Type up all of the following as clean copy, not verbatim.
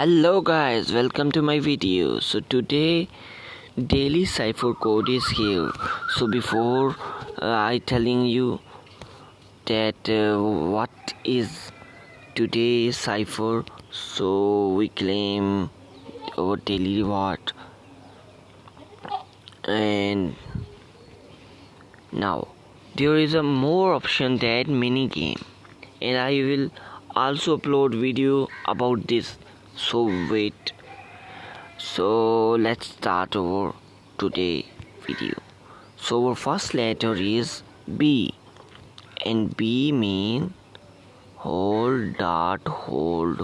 Hello guys, welcome to my video. So today daily cipher code is here. So before I telling you that what is today's cipher, so we claim our daily reward. And now there is a more option that mini game, and I will also upload video about this. So wait. So let's start our today video. So our first letter is B, and B mean hold dot hold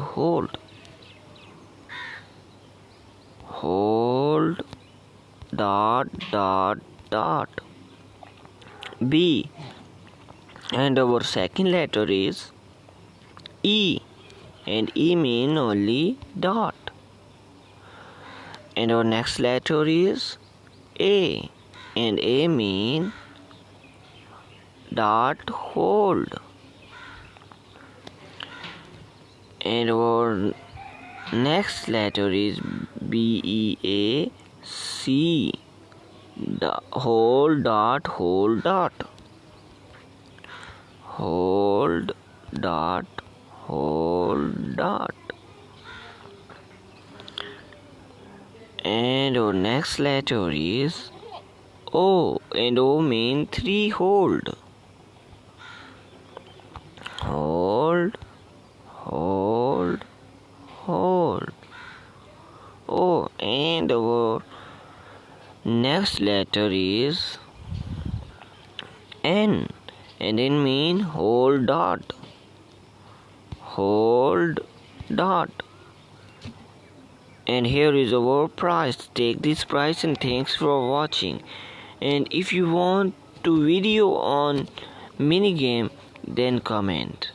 dot B. And our second letter is E, and E mean only dot. And our next letter is A, and A mean dot hold. And our next letter is B-E-A-C, hold dot hold dot. Hold dot hold dot. And our next letter is O, and O mean three hold. Hold O. And our next letter is N, and N mean hold dot. And here is our prize. Take this prize, and thanks for watching. And if you want to video on mini game, then comment.